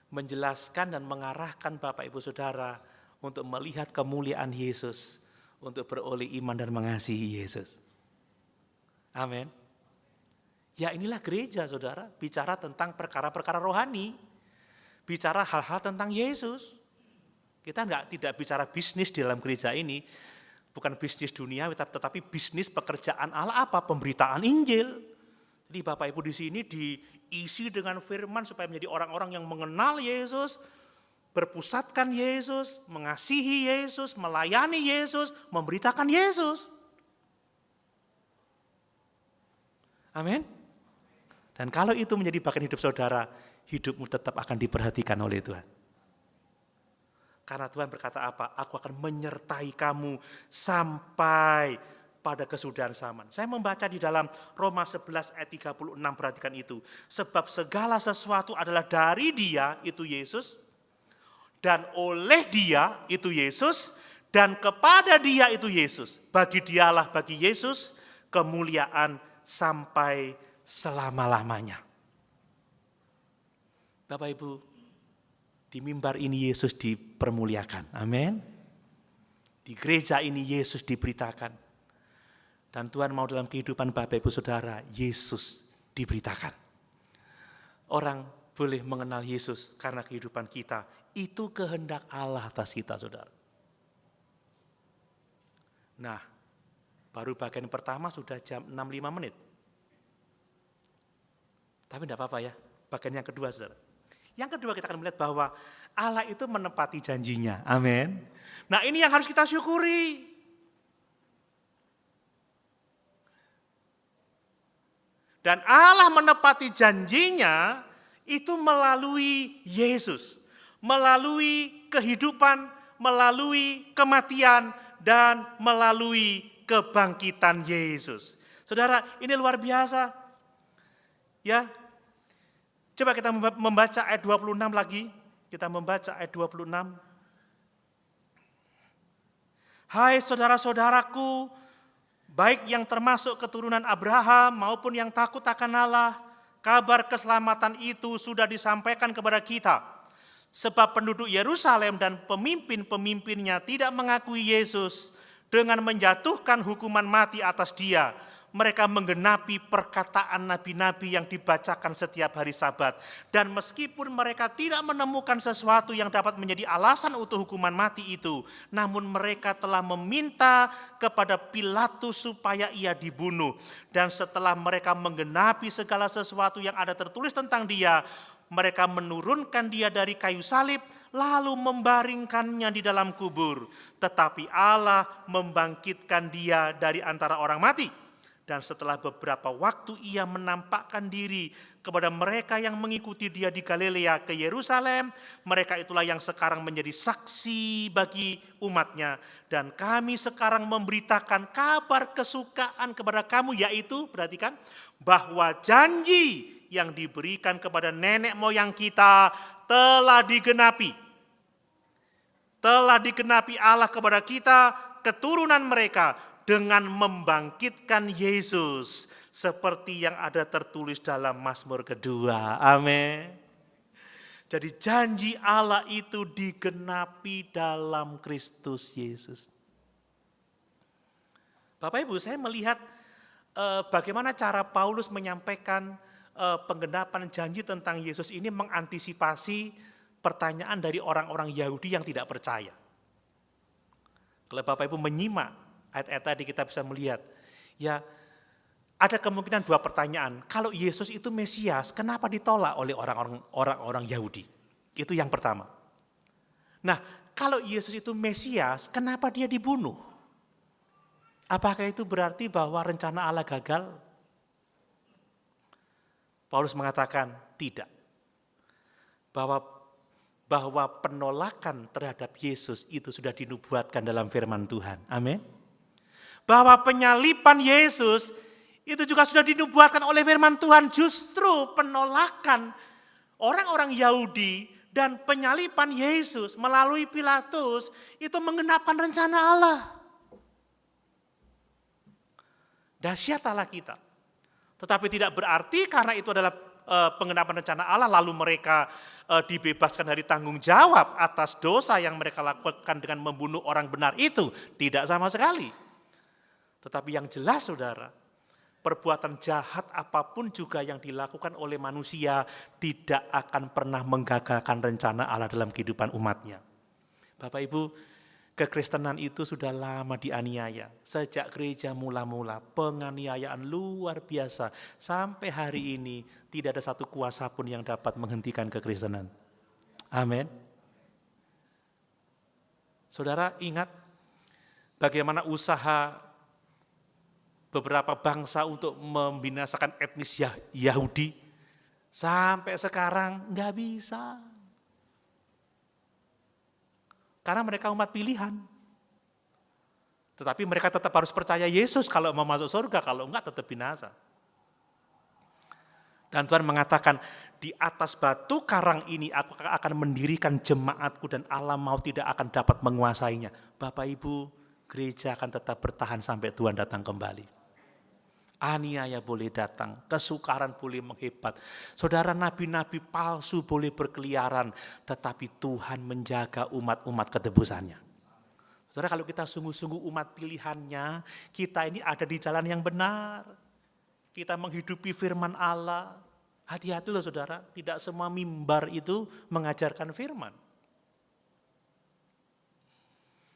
menjelaskan dan mengarahkan Bapak Ibu Saudara untuk melihat kemuliaan Yesus, untuk beroleh iman dan mengasihi Yesus. Amin. Ya inilah gereja Saudara, bicara tentang perkara-perkara rohani. bicara hal-hal tentang Yesus. Kita tidak bicara bisnis di dalam gereja ini, bukan bisnis dunia, tetapi bisnis pekerjaan Allah apa? Pemberitaan Injil. Jadi Bapak Ibu di sini diisi dengan firman supaya menjadi orang-orang yang mengenal Yesus, berpusatkan Yesus, mengasihi Yesus, melayani Yesus, memberitakan Yesus. Amin. Dan kalau itu menjadi bagian hidup saudara, hidupmu tetap akan diperhatikan oleh Tuhan. Karena Tuhan berkata apa? Aku akan menyertai kamu sampai pada kesudahan zaman. Saya membaca di dalam Roma 11 ayat 36, perhatikan itu. Sebab segala sesuatu adalah dari Dia, itu Yesus, dan oleh Dia, itu Yesus, dan kepada Dia, itu Yesus. Bagi Dialah, bagi Yesus, kemuliaan sampai selama-lamanya. Bapak Ibu, di mimbar ini Yesus dipermuliakan. Amin. Di gereja ini Yesus diberitakan. Dan Tuhan mau dalam kehidupan Bapak Ibu Saudara, Yesus diberitakan. Orang boleh mengenal Yesus karena kehidupan kita. Itu kehendak Allah atas kita, saudara. Nah, baru bagian pertama sudah jam 6.05 menit. Tapi tidak apa-apa ya, bagian yang kedua, saudara. Yang kedua kita akan melihat bahwa Allah itu menepati janjinya. Amin. Nah, ini yang harus kita syukuri. Dan Allah menepati janjinya itu melalui Yesus. Melalui kehidupan, melalui kematian, dan melalui kebangkitan Yesus. Saudara, ini luar biasa. Ya, coba kita membaca ayat 26 lagi. Kita membaca ayat 26. Hai saudara-saudaraku, baik yang termasuk keturunan Abraham maupun yang takut akan Allah, kabar keselamatan itu sudah disampaikan kepada kita. Sebab penduduk Yerusalem dan pemimpin-pemimpinnya tidak mengakui Yesus dengan menjatuhkan hukuman mati atas Dia. Mereka menggenapi perkataan nabi-nabi yang dibacakan setiap hari Sabat. Dan meskipun mereka tidak menemukan sesuatu yang dapat menjadi alasan untuk hukuman mati itu, namun mereka telah meminta kepada Pilatus supaya ia dibunuh. Dan setelah mereka menggenapi segala sesuatu yang ada tertulis tentang Dia, mereka menurunkan Dia dari kayu salib, lalu membaringkannya di dalam kubur. Tetapi Allah membangkitkan Dia dari antara orang mati. Dan setelah beberapa waktu ia menampakkan diri kepada mereka yang mengikuti Dia di Galilea ke Yerusalem. Mereka itulah yang sekarang menjadi saksi bagi umatnya. Dan kami sekarang memberitakan kabar kesukaan kepada kamu, yaitu, perhatikan, bahwa janji yang diberikan kepada nenek moyang kita telah digenapi. Telah digenapi Allah kepada kita, keturunan mereka, dengan membangkitkan Yesus seperti yang ada tertulis dalam Mazmur kedua. Amin. Jadi janji Allah itu digenapi dalam Kristus Yesus. Bapak Ibu, saya melihat bagaimana cara Paulus menyampaikan penggenapan janji tentang Yesus ini mengantisipasi pertanyaan dari orang-orang Yahudi yang tidak percaya. Kalau Bapak Ibu menyimak ayat-ayat tadi kita bisa melihat, ya ada kemungkinan dua pertanyaan. Kalau Yesus itu Mesias, kenapa ditolak oleh orang-orang Yahudi? Itu yang pertama. Nah, kalau Yesus itu Mesias, kenapa Dia dibunuh? Apakah itu berarti bahwa rencana Allah gagal? Paulus mengatakan tidak. Bahwa penolakan terhadap Yesus itu sudah dinubuatkan dalam firman Tuhan. Amin. Bahwa penyalipan Yesus itu juga sudah dinubuatkan oleh firman Tuhan. Justru penolakan orang-orang Yahudi dan penyalipan Yesus melalui Pilatus itu menggenapkan rencana Allah. Dahsyat Allah kita. Tetapi tidak berarti karena itu adalah penggenapan rencana Allah lalu mereka dibebaskan dari tanggung jawab atas dosa yang mereka lakukan dengan membunuh orang benar itu. Tidak sama sekali. Tetapi yang jelas saudara, perbuatan jahat apapun juga yang dilakukan oleh manusia tidak akan pernah menggagalkan rencana Allah dalam kehidupan umatnya. Bapak Ibu, kekristenan itu sudah lama dianiaya. Sejak gereja mula-mula, penganiayaan luar biasa. Sampai hari ini tidak ada satu kuasa pun yang dapat menghentikan kekristenan. Amin. Saudara ingat bagaimana usaha beberapa bangsa untuk membinasakan etnis Yahudi, sampai sekarang nggak bisa. Karena mereka umat pilihan. Tetapi mereka tetap harus percaya Yesus kalau mau masuk surga, kalau enggak tetap binasa. Dan Tuhan mengatakan, di atas batu karang ini aku akan mendirikan jemaatku dan Allah mau tidak akan dapat menguasainya. Bapak Ibu, gereja akan tetap bertahan sampai Tuhan datang kembali. Aniaya boleh datang, kesukaran boleh menghebat. Saudara, nabi-nabi palsu boleh berkeliaran, tetapi Tuhan menjaga umat-umat ketebusannya. Saudara, kalau kita sungguh-sungguh umat pilihannya, kita ini ada di jalan yang benar. Kita menghidupi firman Allah. Hati-hati loh saudara, tidak semua mimbar itu mengajarkan firman.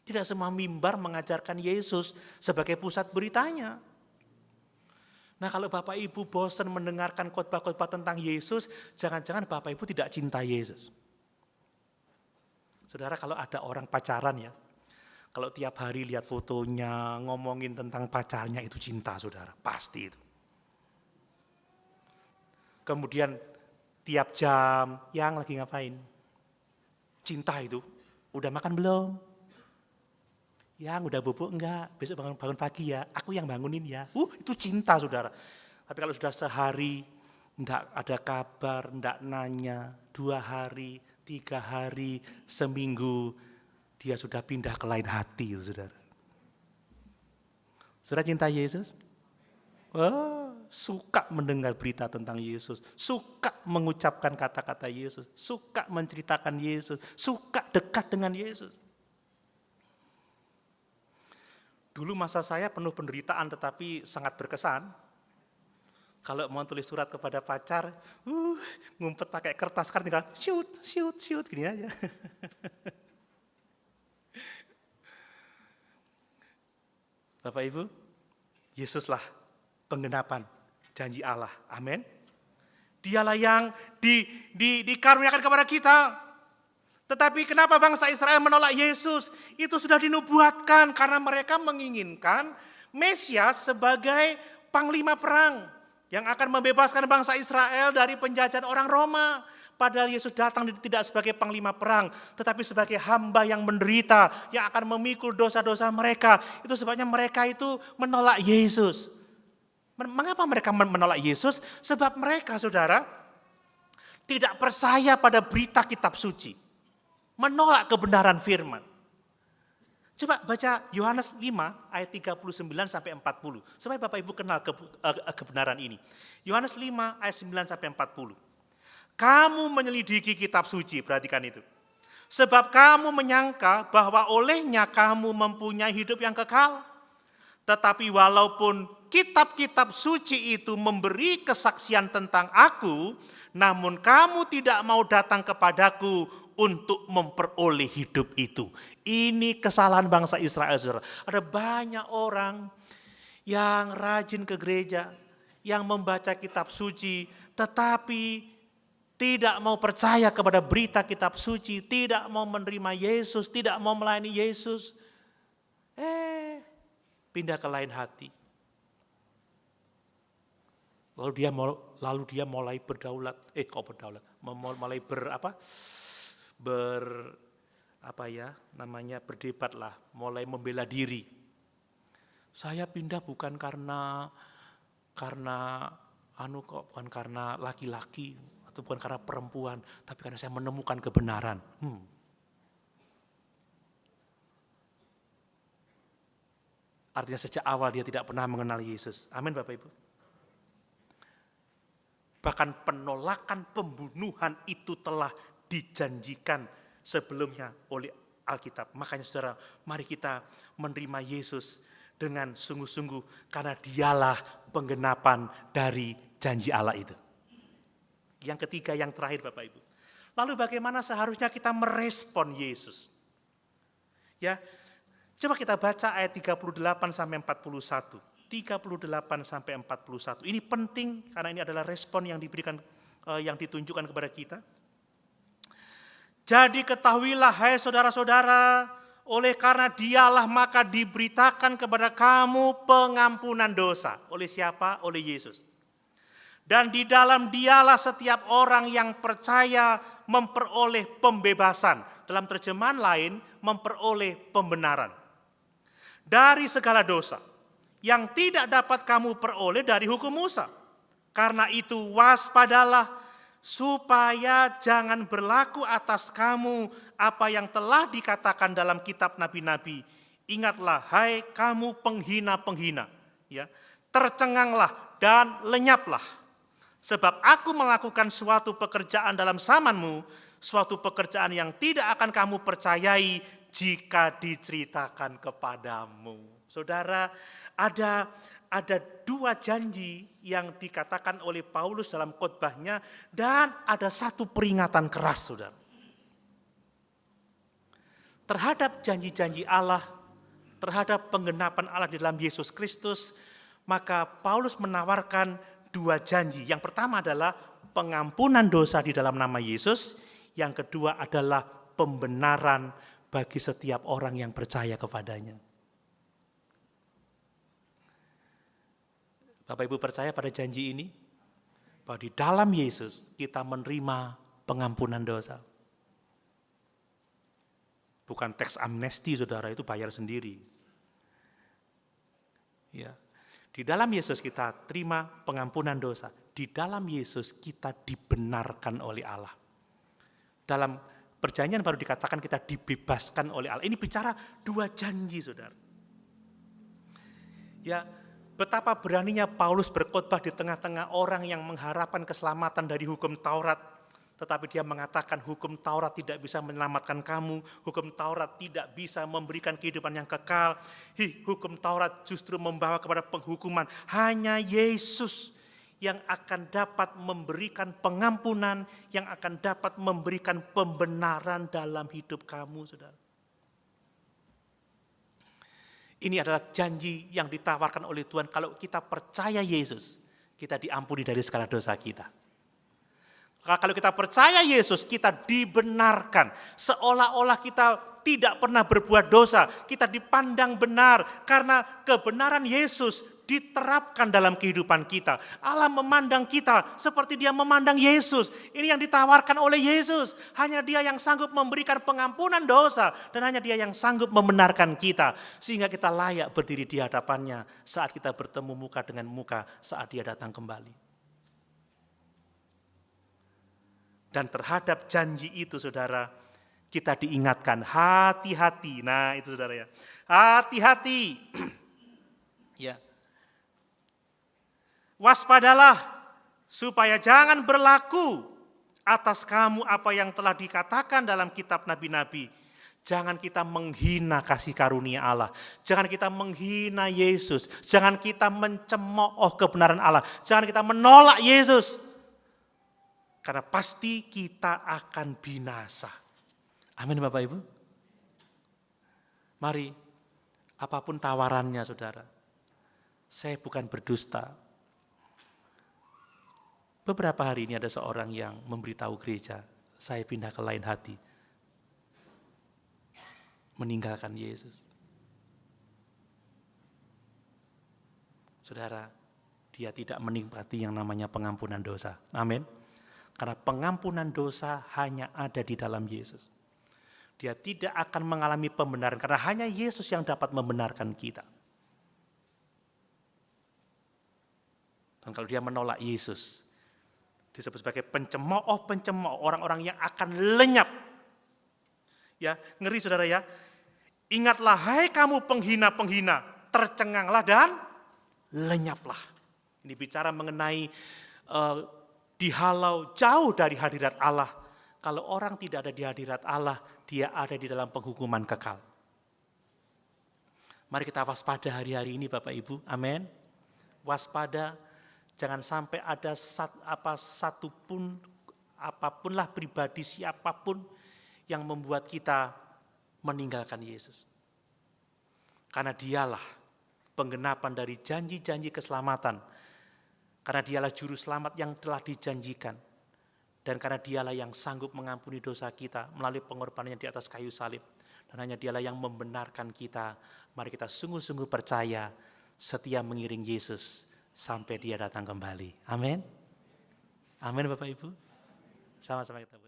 Tidak semua mimbar mengajarkan Yesus sebagai pusat beritanya. Nah, kalau Bapak Ibu bosan mendengarkan khotbah-khotbah tentang Yesus, jangan-jangan Bapak Ibu tidak cinta Yesus. Saudara, kalau ada orang pacaran ya, kalau tiap hari lihat fotonya, ngomongin tentang pacarnya, itu cinta saudara, pasti itu. Kemudian tiap jam, yang lagi ngapain? Cinta itu, udah makan belum? Yang udah bubuk enggak, besok bangun pagi ya, aku yang bangunin ya. Itu cinta saudara. Tapi kalau sudah sehari, enggak ada kabar, enggak nanya, 2 hari, 3 hari, seminggu, dia sudah pindah ke lain hati saudara. Saudara cinta Yesus? Suka mendengar berita tentang Yesus, suka mengucapkan kata-kata Yesus, suka menceritakan Yesus, suka dekat dengan Yesus. Dulu masa saya penuh penderitaan tetapi sangat berkesan. Kalau mau tulis surat kepada pacar, ngumpet pakai kertas kan tinggal shoot gini aja. Bapak Ibu, Yesuslah penggenapan janji Allah. Amin. Dialah yang dikaruniakan kepada kita. Tetapi kenapa bangsa Israel menolak Yesus? Itu sudah dinubuatkan karena mereka menginginkan Mesias sebagai panglima perang yang akan membebaskan bangsa Israel dari penjajahan orang Roma. Padahal Yesus datang tidak sebagai panglima perang, tetapi sebagai hamba yang menderita, yang akan memikul dosa-dosa mereka. Itu sebabnya mereka itu menolak Yesus. Mengapa mereka menolak Yesus? Sebab mereka, saudara, tidak percaya pada berita kitab suci. Menolak kebenaran firman. Coba baca Yohanes 5 ayat 39 sampai 40. Supaya Bapak Ibu kenal kebenaran ini. Yohanes 5 ayat 9 sampai 40. Kamu menyelidiki kitab suci, perhatikan itu. Sebab kamu menyangka bahwa olehnya kamu mempunyai hidup yang kekal. Tetapi walaupun kitab-kitab suci itu memberi kesaksian tentang aku, namun kamu tidak mau datang kepadaku untuk memperoleh hidup itu. Ini kesalahan bangsa Israel, saudara. Ada banyak orang yang rajin ke gereja, yang membaca kitab suci, tetapi tidak mau percaya kepada berita kitab suci, tidak mau menerima Yesus, tidak mau melayani Yesus. Pindah ke lain hati. Lalu dia mulai berdaulat, mulai berdebat lah, mulai membela diri. Saya pindah bukan karena bukan karena laki-laki atau bukan karena perempuan, tapi karena saya menemukan kebenaran. Artinya sejak awal dia tidak pernah mengenal Yesus. Amin Bapak Ibu. Bahkan penolakan pembunuhan itu telah dijanjikan sebelumnya oleh Alkitab. Makanya saudara, mari kita menerima Yesus dengan sungguh-sungguh karena dialah penggenapan dari janji Allah itu. Yang ketiga, yang terakhir Bapak Ibu. Lalu bagaimana seharusnya kita merespon Yesus? Ya, coba kita baca ayat 38 sampai 41. 38 sampai 41. Ini penting karena ini adalah respon yang diberikan, yang ditunjukkan kepada kita. Jadi ketahuilah hai saudara-saudara, oleh karena dialah maka diberitakan kepada kamu pengampunan dosa. Oleh siapa? Oleh Yesus. Dan di dalam dialah setiap orang yang percaya memperoleh pembebasan. Dalam terjemahan lain, memperoleh pembenaran dari segala dosa yang tidak dapat kamu peroleh dari hukum Musa. Karena itu waspadalah, supaya jangan berlaku atas kamu apa yang telah dikatakan dalam kitab nabi-nabi. Ingatlah hai kamu penghina-penghina, ya, tercenganglah dan lenyaplah. Sebab aku melakukan suatu pekerjaan dalam zamanmu, suatu pekerjaan yang tidak akan kamu percayai jika diceritakan kepadamu. Saudara, ada dua janji yang dikatakan oleh Paulus dalam khotbahnya dan ada satu peringatan keras, saudara. Terhadap janji-janji Allah, terhadap penggenapan Allah di dalam Yesus Kristus, maka Paulus menawarkan dua janji. Yang pertama adalah pengampunan dosa di dalam nama Yesus, yang kedua adalah pembenaran bagi setiap orang yang percaya kepadanya. Bapak Ibu percaya pada janji ini? Bahwa di dalam Yesus kita menerima pengampunan dosa. Bukan teks amnesti, saudara, itu bayar sendiri. Ya. Di dalam Yesus kita terima pengampunan dosa. Di dalam Yesus kita dibenarkan oleh Allah. Dalam perjanjian baru dikatakan kita dibebaskan oleh Allah. Ini bicara dua janji, saudara. Ya, betapa beraninya Paulus berkhotbah di tengah-tengah orang yang mengharapkan keselamatan dari hukum Taurat. Tetapi dia mengatakan hukum Taurat tidak bisa menyelamatkan kamu. Hukum Taurat tidak bisa memberikan kehidupan yang kekal. Hukum Taurat justru membawa kepada penghukuman. Hanya Yesus yang akan dapat memberikan pengampunan, yang akan dapat memberikan pembenaran dalam hidup kamu, saudara. Ini adalah janji yang ditawarkan oleh Tuhan. Kalau kita percaya Yesus, kita diampuni dari segala dosa kita. Kalau kita percaya Yesus, kita dibenarkan. Seolah-olah kita tidak pernah berbuat dosa. Kita dipandang benar karena kebenaran Yesus diterapkan dalam kehidupan kita. Allah memandang kita seperti Dia memandang Yesus. Ini yang ditawarkan oleh Yesus. Hanya Dia yang sanggup memberikan pengampunan dosa dan hanya Dia yang sanggup membenarkan kita sehingga kita layak berdiri di hadapannya saat kita bertemu muka dengan muka saat Dia datang kembali. Dan terhadap janji itu, saudara, kita diingatkan hati-hati. Nah, itu saudara ya. Hati-hati. Ya. Waspadalah supaya jangan berlaku atas kamu apa yang telah dikatakan dalam kitab nabi-nabi. Jangan kita menghina kasih karunia Allah. Jangan kita menghina Yesus. Jangan kita mencemooh kebenaran Allah. Jangan kita menolak Yesus. Karena pasti kita akan binasa. Amin Bapak Ibu. Mari, apapun tawarannya saudara. Saya bukan berdusta. Beberapa hari ini ada seorang yang memberitahu gereja, saya pindah ke lain hati. Meninggalkan Yesus. Saudara, dia tidak menikmati yang namanya pengampunan dosa. Amin. Karena pengampunan dosa hanya ada di dalam Yesus. Dia tidak akan mengalami pembenaran karena hanya Yesus yang dapat membenarkan kita. Dan kalau dia menolak Yesus, disebut sebagai pencemooh, orang-orang yang akan lenyap. Ya, ngeri saudara ya. Ingatlah hai kamu penghina-penghina, tercenganglah dan lenyaplah. Ini bicara mengenai dihalau jauh dari hadirat Allah. Kalau orang tidak ada di hadirat Allah, dia ada di dalam penghukuman kekal. Mari kita waspada hari-hari ini Bapak Ibu, amin. Waspada, jangan sampai ada satupun, apapunlah pribadi siapapun yang membuat kita meninggalkan Yesus. Karena dialah penggenapan dari janji-janji keselamatan. Karena dialah juru selamat yang telah dijanjikan. Dan karena dialah yang sanggup mengampuni dosa kita melalui pengorbanannya di atas kayu salib. Dan hanya dialah yang membenarkan kita. Mari kita sungguh-sungguh percaya, setia mengiring Yesus sampai dia datang kembali. Amin. Amin Bapak Ibu. Sama-sama kita